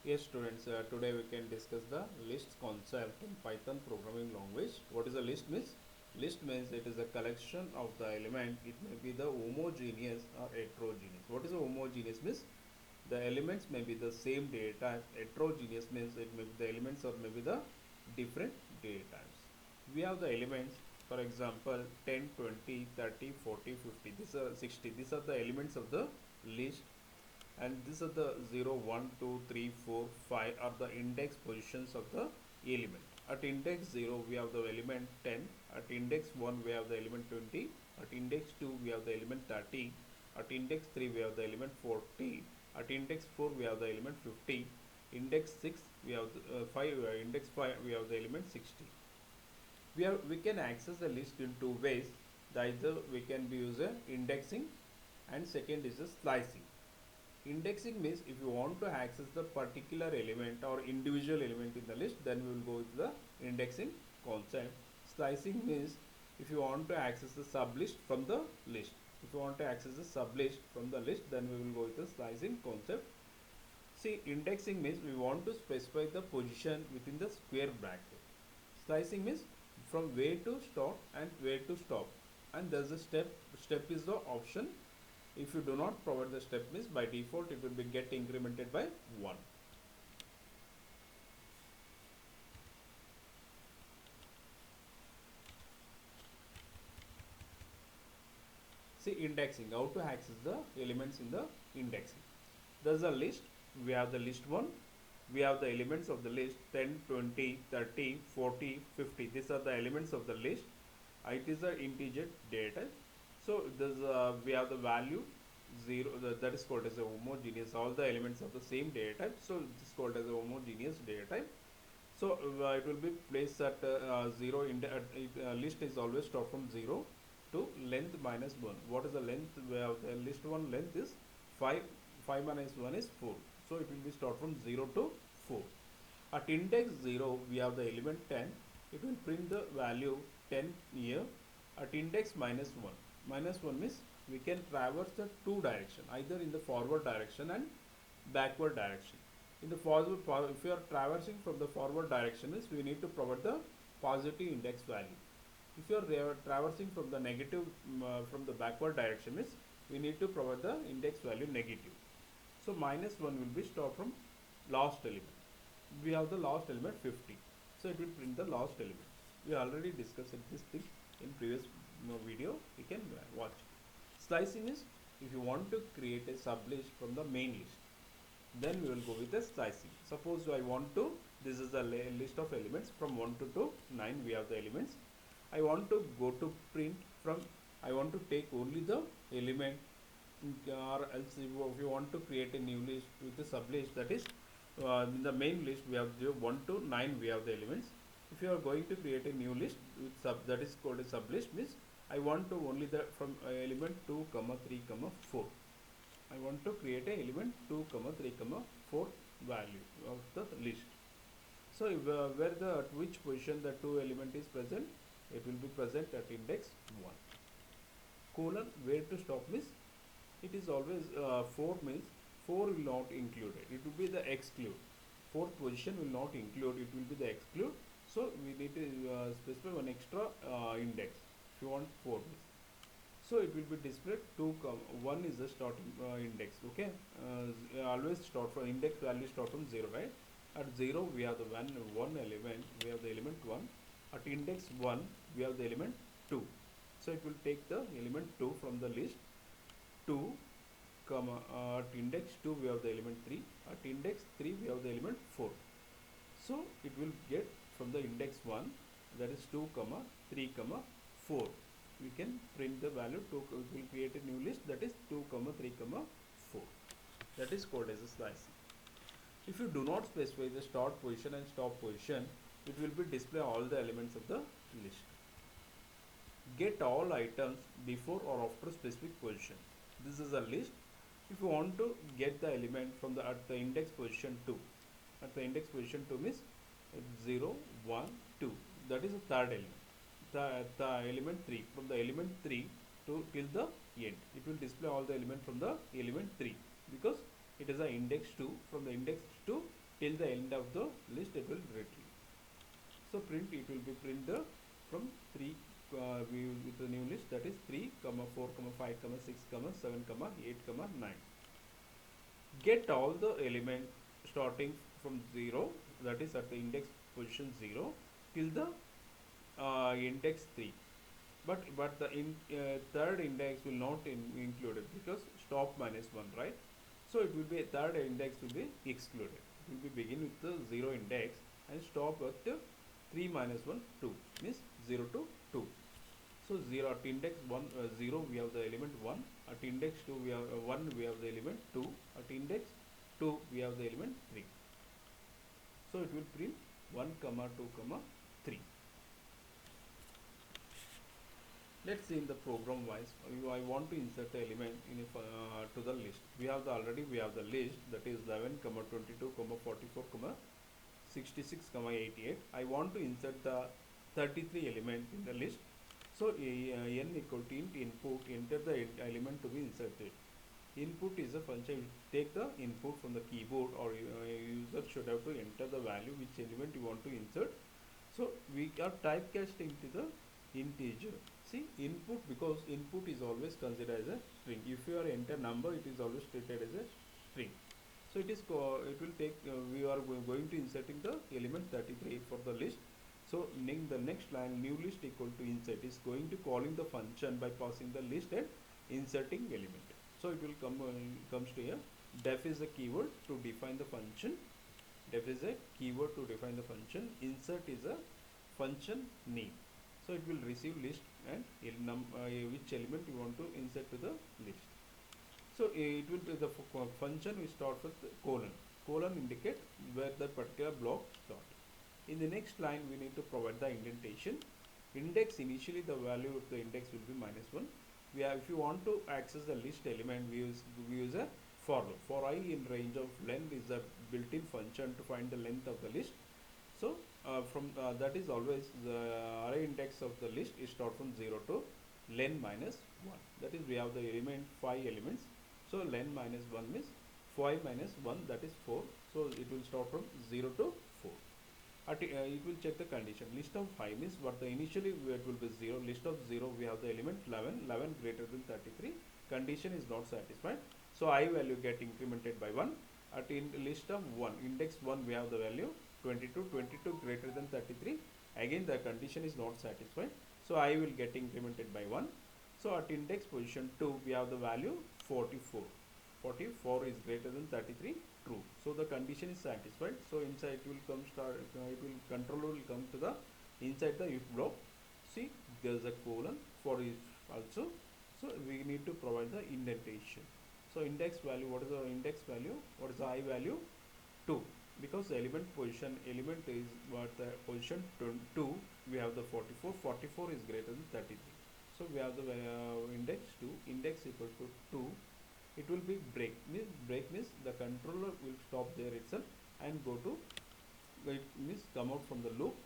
Yes, students, today we can discuss the list concept in Python programming language. What is a list means? List means it is a collection of the element. It may be the homogeneous or heterogeneous. What is a homogeneous means? The elements may be the same data type. Heterogeneous means it may be the elements or maybe the different data types. We have the elements, for example, 10, 20, 30, 40, 50. These are 60. These are the elements of the list, and these are the 0, 1, 2, 3, 4, 5 are the index positions of the element. At index 0 we have the element 10, at index 1 we have the element 20, at index 2 we have the element 30, at index 3 we have the element 40, at index 4 we have the element 50, index 6 we have the, 5 index 5 we have the element 60. We can access the list in two ways. Either we can be use a indexing, and second is a slicing. Indexing means if you want to access the particular element or individual element in the list, then we will go with the indexing concept. Slicing means if you want to access the sublist from the list. If you want to access the sublist from the list, then we will go with the slicing concept. See, indexing means we want to specify the position within the square bracket. Slicing means from where to start and where to stop. And there's a step. Step is the option. If you do not provide the step means by default it will be get incremented by 1. See, indexing, how to access the elements in the indexing. There's a list. We have the list 1. We have the elements of the list 10, 20, 30, 40, 50. These are the elements of the list. It is an integer data. So we have the value 0, that is called as a homogeneous. All the elements of the same data type. So it is called as a homogeneous data type. So it will be placed at 0. List is always start from 0 to length minus 1. What is the length? We have the list 1 length is 5. 5 minus 1 is 4. So it will be start from 0 to 4. At index 0 we have the element 10. It will print the value 10 here. At index minus 1. Minus 1 means we can traverse the two direction, either in the forward direction and backward direction. In the forward, if you are traversing from the forward direction means we need to provide the positive index value. If you are traversing from the negative from the backward direction means we need to provide the index value negative. So minus 1 will be stored from last element. We have the last element 50. So it will print the last element. We already discussed this thing in previous video. You can watch. Slicing is if you want to create a sublist from the main list, then we will go with the slicing. Suppose I want to, this is the list of elements from 1 to 9 we have the elements. I want to go to print from, I want to take only the element, or else if you want to create a new list with the sublist, that is in the main list we have 1 to 9 we have the elements. If you are going to create a new list with that is called a sublist means I want to only the from element 2 comma 3 comma 4. I want to create a element 2 comma 3 comma 4 value of the list. So where the at which position the 2 element is present, it will be present at index 1. Colon where to stop means it is always 4 means 4 will not include it. It will be the exclude. Fourth position will not include. It will be the exclude. So we need to specify one extra index. If you want 4 means. So it will be displayed 2 1 is the starting index. Okay, always start from index value start from 0, right? At 0 we have the one element, we have the element 1. At index 1 we have the element 2. So it will take the element 2 from the list 2 comma at index 2 we have the element 3. At index 3 we have the element 4. So it will get from the index 1, that is 2 comma 3 comma 4. We can print the value 2. We will create a new list, that is 2 comma 3 comma 4. That is called as a slicing. If you do not specify the start position and stop position, it will be display all the elements of the list. Get all items before or after specific position. This is a list. If you want to get the element from the at the index position 2, at the index position 2 means 0, 1, 2. That is the third element. The element 3, from the element 3 to till the end, it will display all the element from the element 3 because it is a index 2, from the index 2 till the end of the list it will retrieve. So print, it will be print the from 3 with the new list, that is 3 comma 4 comma 5 comma 6 comma 7 comma 8 comma 9. Get all the element starting from 0, that is at the index position 0 till the index 3, but the third index will not included because stop minus 1, right? So it will be third index will be excluded. It will be begin with the 0 index and stop at the 3 minus 1 2, means 0 to 2. So 0 at index 1 0 we have the element 1, at index 2 we have 1 we have the element 2, at index 2 we have the element 3. So it will print 1 comma 2 comma 3. Let's see in the program wise. I want to insert the element in to the list. We have the already we have the list, that is 11 comma 22 comma 44 comma 66 comma 88. I want to insert the 33 element in the list. So n equal to int input, enter the element to be inserted. Input is a function. Take the input from the keyboard, or user should have to enter the value which element you want to insert. So we are typecasting to the integer. See, input, because input is always considered as a string. If you are enter number, it is always treated as a string. So it is it will take we are going to inserting the element 33 for the list. So the next line, new list equal to insert, is going to calling the function by passing the list and inserting element. So it will comes to here. Def is a keyword to define the function. Def is a keyword to define the function. Insert is a function name. So it will receive list and which element you want to insert to the list. So it will be the function we start with colon. Colon indicate where the particular block start. In the next line we need to provide the indentation. Index, initially the value of the index will be -1. We have, if you want to access the list element, we use a for loop. For I in range of length is a built-in function to find the length of the list. So from that is always the array index of the list is start from 0 to len minus 1. That is we have the element 5 elements. So len minus 1 means 5 minus 1, that is 4. So it will start from 0 to 4. It will check the condition. List of 5 means what the initially it will be 0. List of 0 we have the element 11. 11 greater than 33. Condition is not satisfied. So I value get incremented by 1. At in list of 1, index 1 we have the value 22. 22 greater than 33. Again the condition is not satisfied. So I will get incremented by 1. So at index position 2 we have the value 44. 44 is greater than 33. True. So the condition is satisfied. So inside it will come it will controller will come to the inside the if block. See, there is a colon for if also. So we need to provide the indentation. So index value, what is the index value? What is the I value? 2. Because the element position element is what the position 2, we have the 44. 44 is greater than 33. So we have the index 2. Index equal to 2. It will be break. Break means the controller will stop there itself and go to, it means come out from the loop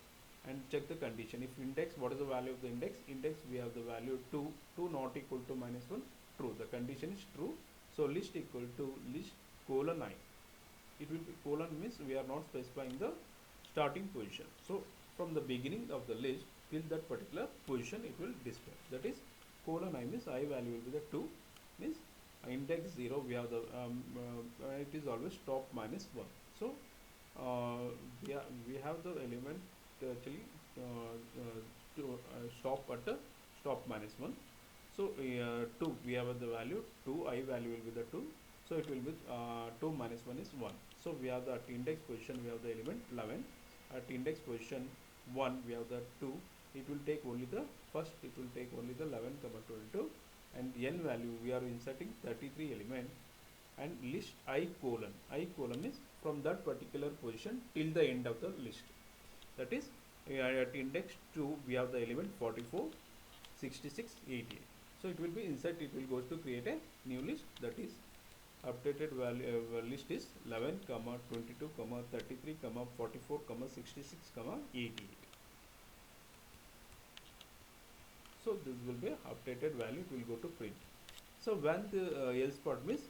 and check the condition. If index, what is the value of the index? Index we have the value 2. 2 not equal to -1. True. The condition is true. So list equal to list colon I. It will be colon means we are not specifying the starting position. So from the beginning of the list till that particular position it will display. That is colon I means I value will be the 2, means index 0 we have the it is always stop -1. So we have the element actually to stop at the stop -1. So 2 we have the value 2, I value will be the 2. So it will be 2 minus 1 is 1. So we have the at index position we have the element 11. At index position 1 we have the 2. It will take only the first, it will take only the 11 comma 22. And n value we are inserting 33 element, and list I colon is from that particular position till the end of the list. That is at index 2 we have the element 44, 66, 88. So it will be insert, it will go to create a new list. That is updated value list is 11 comma 22 comma 33 comma 44 comma 66 comma 88. So this will be updated value, it will go to print. So when the else part means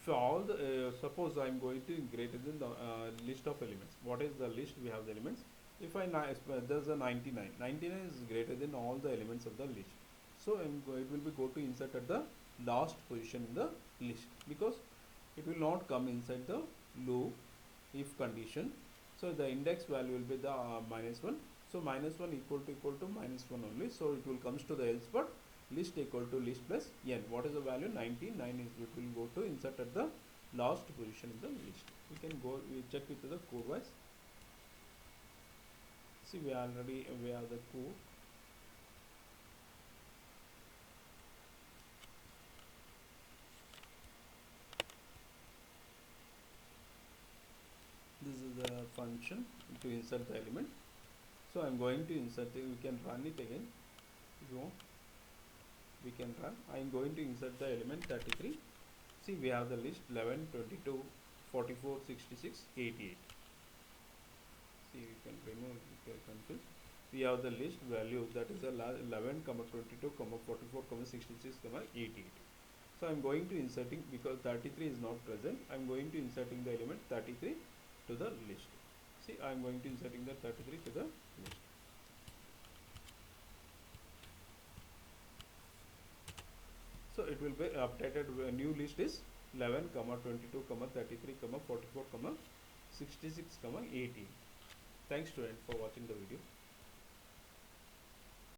For all the suppose I am going to greater than the list of elements. What is the list? We have the elements. If I there's a 99. 99 is greater than all the elements of the list. So it will be go to insert at the last position in the list, because it will not come inside the loop if condition. So the index value will be the -1. So -1 equal to -1 only. So it will comes to the else, but list equal to list plus n. What is the value? 99 is it will go to insert at the last position in the list. We can go, we check it to the code wise. See, we have the code. This is the function to insert the element. So I'm going to insert it. We can run it again if you want. We can run. I'm going to insert the element 33. See, we have the list 11, 22, 44, 66, 88. See, we can remove if you are confused. We have the list value, that is 11, 22, 44, 66, 88. So I'm going to inserting, because 33 is not present, I'm going to inserting the element 33 to the list. See, I'm going to inserting the 33 to the list. So it will be updated. New list is 11, 22, 33, 44, 66, 80. Thanks student for watching the video.